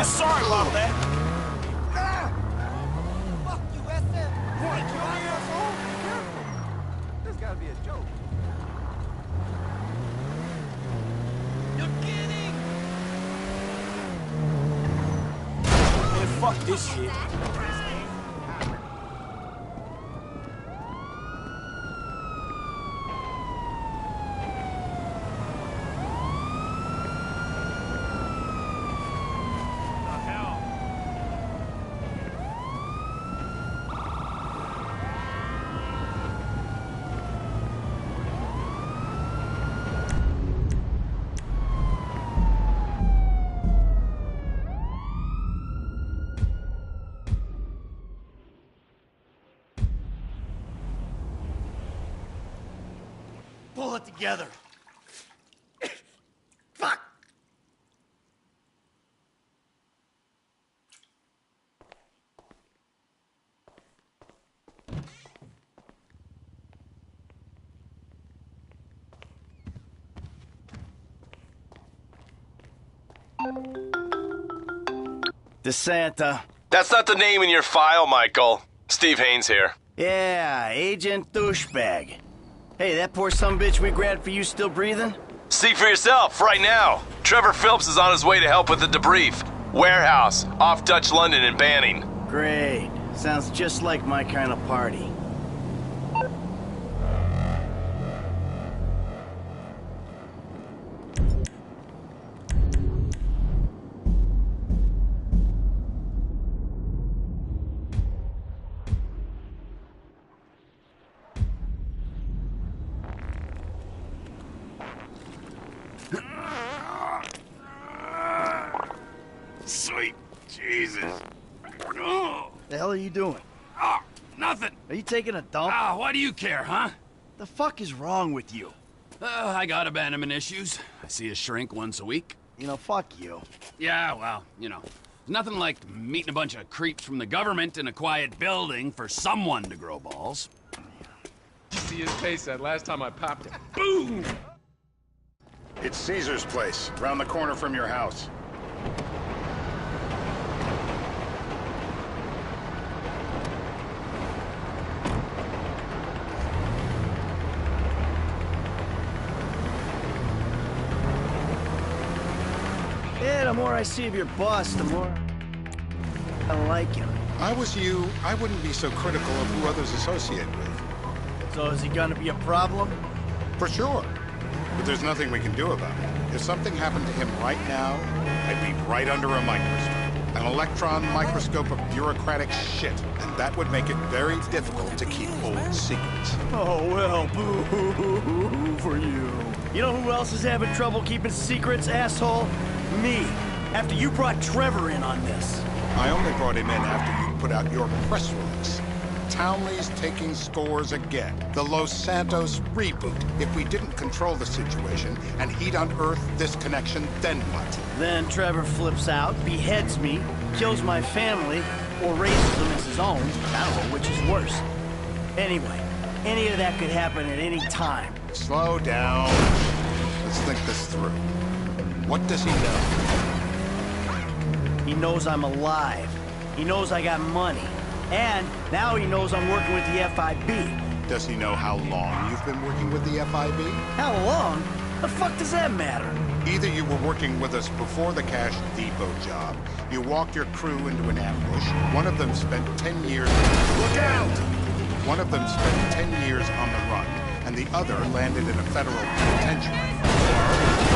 Sorry about that. Fuck you, SM. What, you asshole? Careful. This gotta be a joke. You're kidding! Man, fuck this shit. Pull it together. Fuck! DeSanta. That's not the name in your file, Michael. Steve Haynes here. Yeah, Agent Douchebag. Hey, that poor sumbitch we grabbed for you still breathing? See for yourself, right now. Trevor Phillips is on his way to help with the debrief. Warehouse, off Dutch London and Banning. Great. Sounds just like my kind of party. Sweet Jesus. Oh. The hell are you doing? Oh, nothing. Are you taking a dump? Ah, why do you care, huh? The fuck is wrong with you? I got abandonment issues. I see a shrink once a week. You know, fuck you. Yeah, well, you know. Nothing like meeting a bunch of creeps from the government in a quiet building for someone to grow balls. See his face that last time I popped it. Boom! It's Caesar's place, around the corner from your house. Yeah, the more I see of your boss, the more I don't like him. I was you, I wouldn't be so critical of who others associate with. So is he gonna be a problem? For sure. But there's nothing we can do about it. If something happened to him right now, I'd be right under a microscope. An electron microscope of bureaucratic shit. And that would make it very difficult to keep old secrets. Oh, well, boo-hoo-hoo for you. You know who else is having trouble keeping secrets, asshole? Me. After you brought Trevor in on this. I only brought him in after you put out your press release. Townley's taking scores again. The Los Santos reboot. If we didn't control the situation and he'd unearthed this connection, then what? Then Trevor flips out, beheads me, kills my family, or raises them as his own. I don't know which is worse. Anyway, any of that could happen at any time. Slow down. Let's think this through. What does he know? He knows I'm alive. He knows I got money. And now he knows I'm working with the FIB. Does he know how long you've been working with the FIB? How long? The fuck does that matter? Either you were working with us before the Cash Depot job, you walked your crew into an ambush, one of them spent 10 years... Look out! One of them spent 10 years on the run, and the other landed in a federal penitentiary.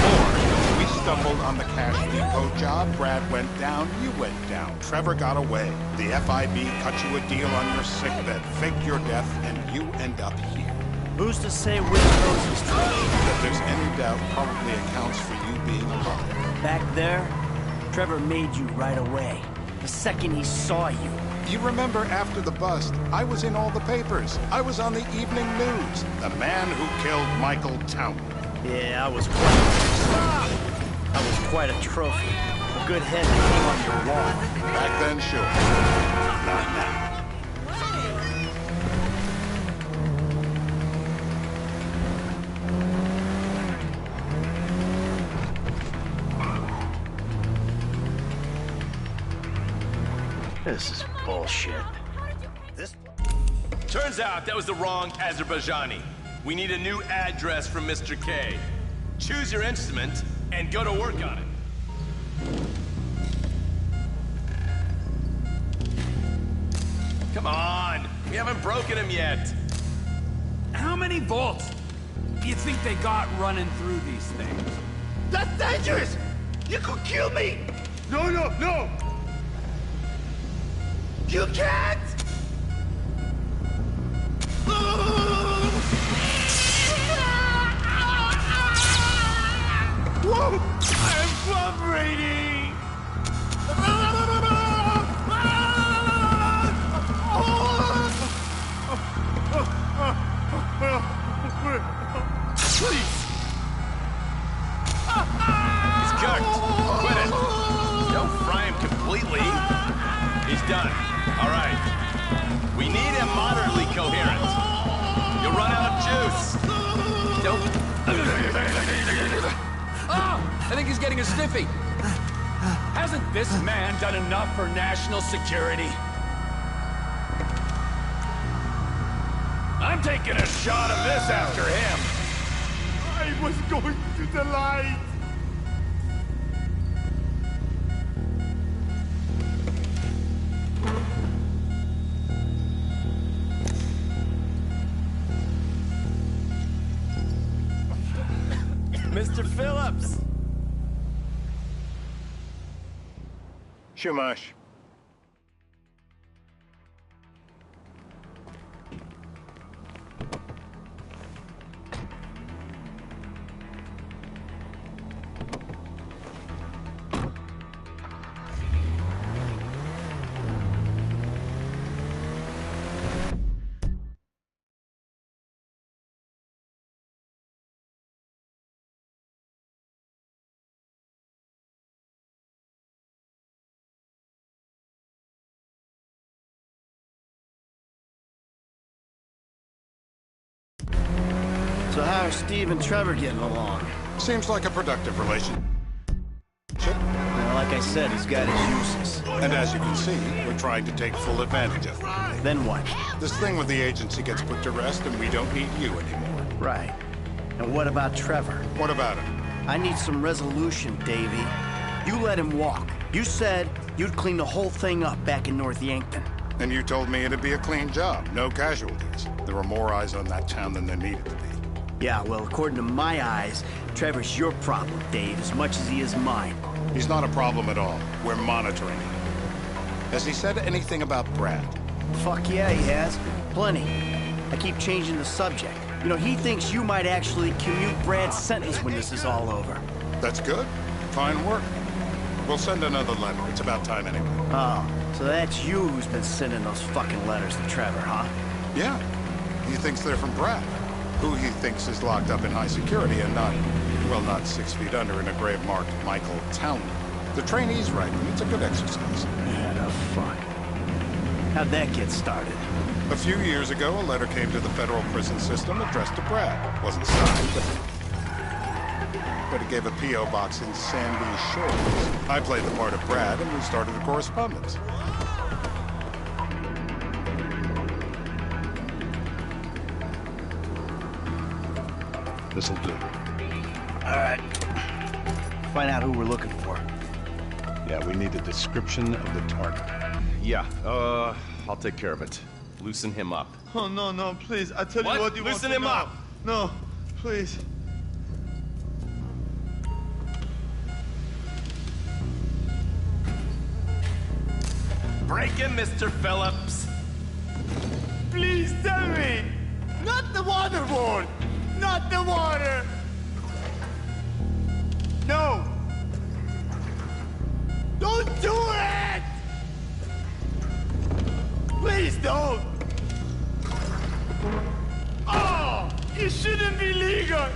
Or we stumbled on the Cash Depot job, Brad went down, you went down. Trevor got away. The FIB cut you a deal on your sickbed, faked your death, and you end up here. Who's to say which of those is true? That there's any doubt probably accounts for you being alive. Back there, Trevor made you right away. The second he saw you. You remember after the bust, I was in all the papers. I was on the evening news. The man who killed Michael Townley. Yeah, I was quite... I was quite a trophy. A good head to hang on your wall. Back then, sure. Not now. This is bullshit. Turns out that was the wrong Azerbaijani. We need a new address from Mr. K. Choose your instrument and go to work on it. Come on, we haven't broken him yet. How many volts do you think they got running through these things? That's dangerous! You could kill me! No, no, no! You can't! Whoa! I'm vibrating! Please! He's cooked. Quit it. Don't fry him completely. He's done. All right. We need him moderately coherent. You'll run out of juice. Don't... Oh! I think he's getting a stiffy. Hasn't this man done enough for national security? I'm taking a shot of this after him. I was going to the light. Mr. Phillips! Shumash. So how are Steve and Trevor getting along? Seems like a productive relationship. Well, like I said, he's got his uses. And as you can see, we're trying to take full advantage of it. Then what? This thing with the agency gets put to rest and we don't need you anymore. Right. And what about Trevor? What about him? I need some resolution, Davey. You let him walk. You said you'd clean the whole thing up back in North Yankton. And you told me it'd be a clean job, no casualties. There were more eyes on that town than there needed to be. Yeah, well, according to my eyes, Trevor's your problem, Dave, as much as he is mine. He's not a problem at all. We're monitoring him. Has he said anything about Brad? Fuck yeah, he has. Plenty. I keep changing the subject. You know, he thinks you might actually commute Brad's sentence when this is all over. That's good. Fine work. We'll send another letter. It's about time anyway. Oh, so that's you who's been sending those fucking letters to Trevor, huh? Yeah. He thinks they're from Brad, who he thinks is locked up in high security and not, well, not 6 feet under in a grave marked Michael Townley. The trainee's right. It's a good exercise. Yeah, the fuck. How'd that get started? A few years ago, a letter came to the federal prison system addressed to Brad. Wasn't signed, but it gave a P.O. box in Sandy Shores. I played the part of Brad, and we started a correspondence. This'll do. All right. Find out who we're looking for. Yeah, we need a description of the target. Yeah, I'll take care of it. Loosen him up. Oh, no, no, please. I tell What? you what you Loosen want to him know. up. No, please. Break him, Mr. Phillips. Please tell me. Not the water board. Not the water. No. Don't do it. Please don't. Oh, it shouldn't be legal.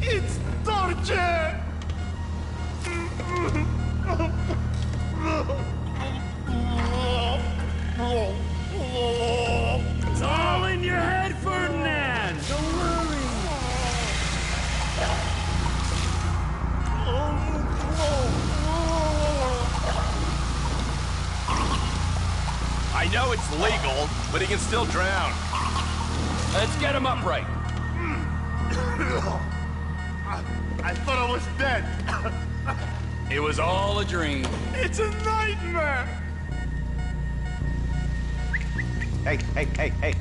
It's torture. know it's legal, but he can still drown. Let's get him upright. I thought I was dead. It was all a dream. It's a nightmare. Hey.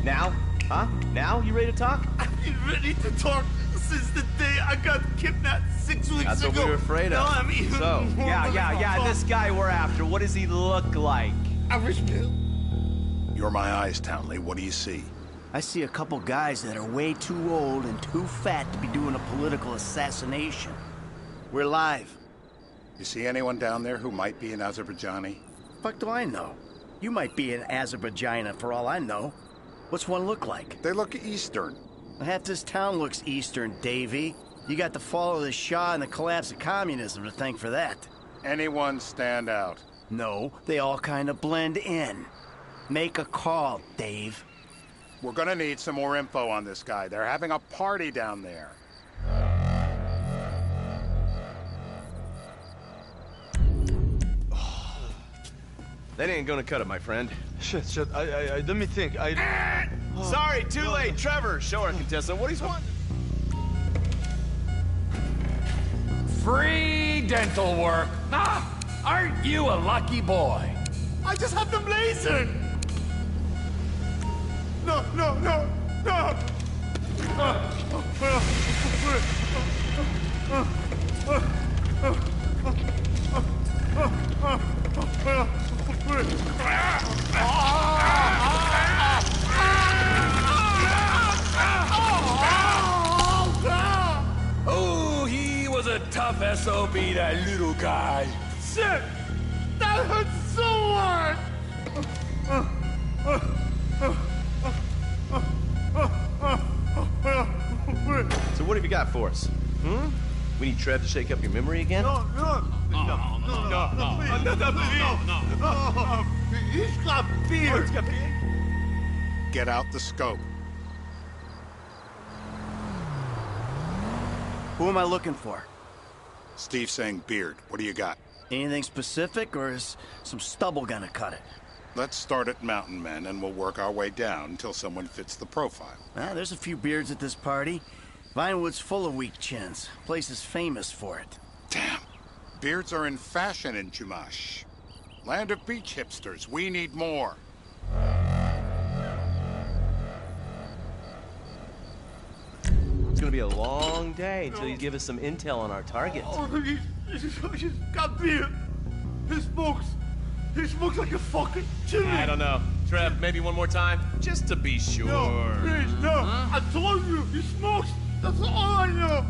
Now? Huh? Now? You ready to talk? I've been ready to talk since the day I got kidnapped 6 weeks That's ago. what we were afraid of. No, I'm even So, more yeah, this guy we're after, what does he look like? Average Bill. You're my eyes, Townley. What do you see? I see a couple guys that are way too old and too fat to be doing a political assassination. We're live. You see anyone down there who might be an Azerbaijani? Fuck do I know? You might be an Azerbaijani for all I know. What's one look like? They look Eastern. Half this town looks Eastern, Davy. You got the fall of the Shah and the collapse of communism to thank for that. Anyone stand out? No, they all kind of blend in. Make a call, Dave. We're gonna need some more info on this guy. They're having a party down there. That ain't gonna cut it, my friend. Shit. Let me think. Sorry, too late. Trevor, show our contestant what he's wanting. Free dental work. Ah, aren't you a lucky boy? I just have them lasered. No. Oh, he was a tough SOB, that little guy. Shit! That hurts so hard! So what have you got for us? We need Trev to shake up your memory again? No, He's got beard. Get out the scope. Who am I looking for? Steve's saying beard. What do you got? Anything specific, or is some stubble gonna cut it? Let's start at Mountain Men, and we'll work our way down until someone fits the profile. There's a few beards at this party. Vinewood's full of weak chins. Place is famous for it. Damn. Beards are in fashion in Chumash. Land of beach hipsters. We need more. It's gonna be a long day until you give us some intel on our target. He's got beard. He smokes like a fucking chimney. I don't know. Trev, maybe one more time? Just to be sure. No, please, no. I told you, he smokes. That's all I know.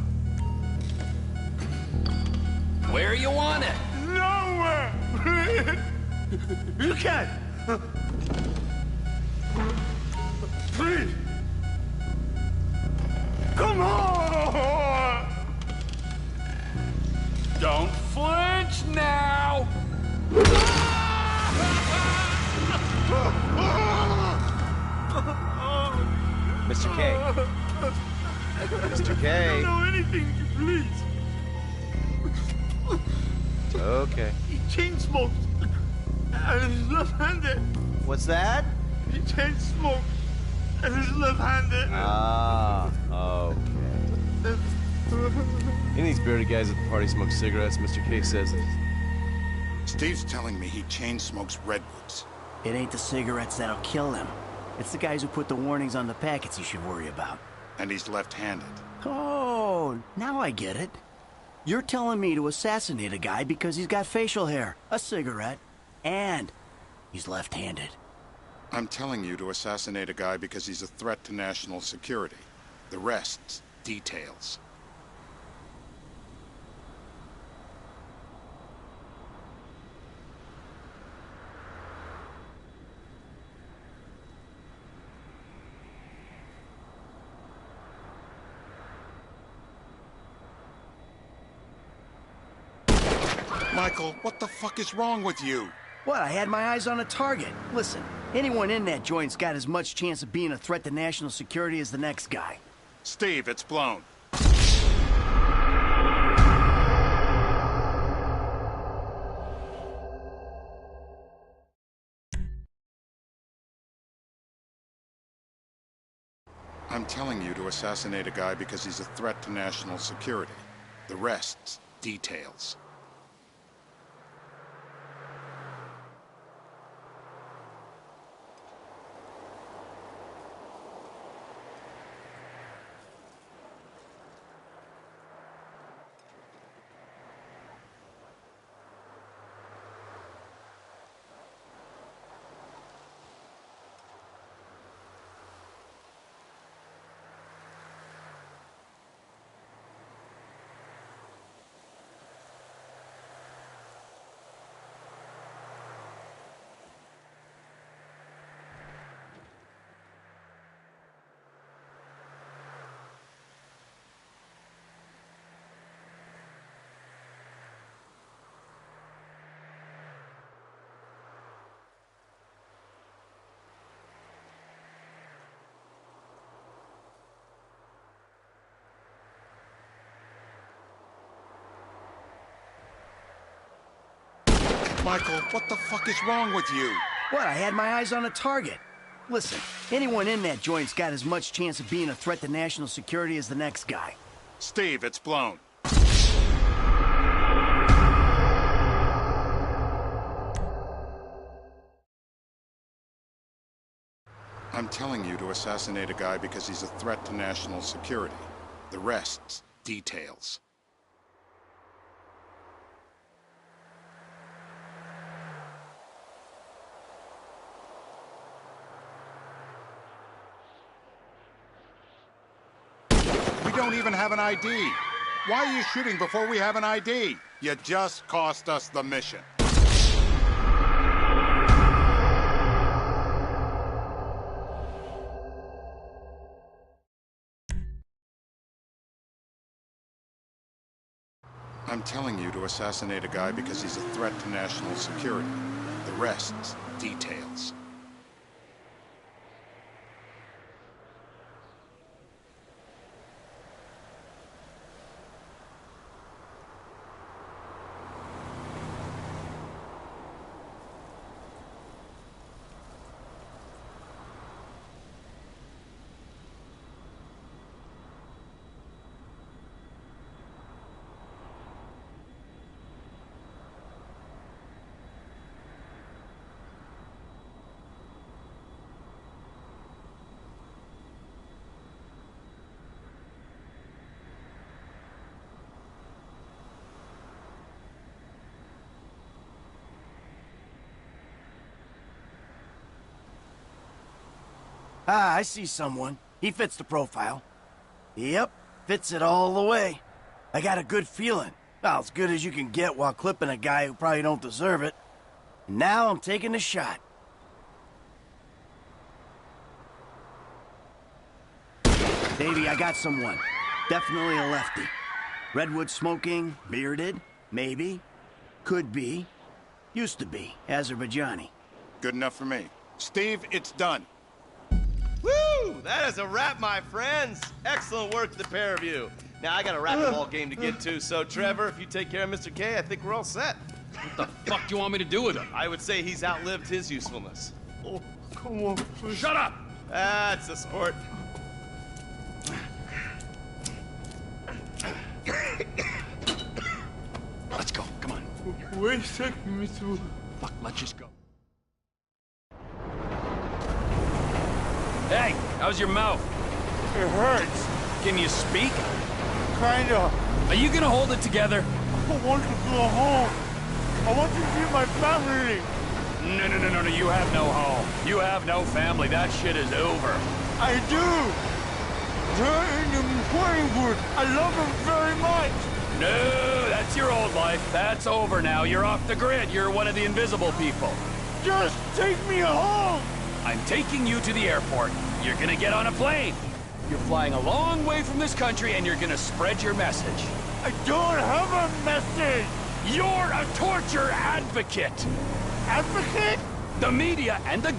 Where you want it? Nowhere. You can't. Please. Come on. Don't flinch now! Mr. K. Mr. K. Know anything, please. Okay. He chain smokes. And he's left-handed. What's that? He chain smokes. And he's left-handed. Ah, okay. Any of these bearded guys at the party smoke cigarettes, Mr. K says. Steve's telling me he chain smokes redwoods. It ain't the cigarettes that'll kill him. It's the guys who put the warnings on the packets you should worry about. And he's left-handed. Oh, now I get it. You're telling me to assassinate a guy because he's got facial hair, a cigarette, and he's left-handed. I'm telling you to assassinate a guy because he's a threat to national security. The rest's details. Michael, what the fuck is wrong with you? What, I had my eyes on a target. Listen, anyone in that joint's got as much chance of being a threat to national security as the next guy. Steve, it's blown. I'm telling you to assassinate a guy because he's a threat to national security. The rest's details. Michael, what the fuck is wrong with you? What, I had my eyes on a target. Listen, anyone in that joint's got as much chance of being a threat to national security as the next guy. Steve, it's blown. I'm telling you to assassinate a guy because he's a threat to national security. The rest's details. We don't even have an ID. Why are you shooting before we have an ID? You just cost us the mission. I'm telling you to assassinate a guy because he's a threat to national security. The rest's details. Ah, I see someone. He fits the profile. Yep, fits it all the way. I got a good feeling. Well, as good as you can get while clipping a guy who probably don't deserve it. And now I'm taking the shot. Davey, I got someone. Definitely a lefty. Redwood smoking, bearded, maybe. Could be. Used to be, Azerbaijani. Good enough for me. Steve, it's done. Woo! That is a wrap, my friends. Excellent work to the pair of you. Now, I got a racquetball game to get to, so Trevor, if you take care of Mr. K, I think we're all set. What the fuck do you want me to do with him? I would say he's outlived his usefulness. Oh, come on, please. Shut up! That's a sport. Let's go, come on. Wait a second, Mr. Fuck, let's just go. Hey, how's your mouth? It hurts. Can you speak? Kinda. Are you gonna hold it together? I want to go home. I want to see my family. No, you have no home. You have no family. That shit is over. I do. They're in the playing booth. I love them very much. No, that's your old life. That's over now. You're off the grid. You're one of the invisible people. Just take me home. I'm taking you to the airport. You're gonna get on a plane. You're flying a long way from this country and you're gonna spread your message. I don't have a message. You're a torture advocate. Advocate? The media and the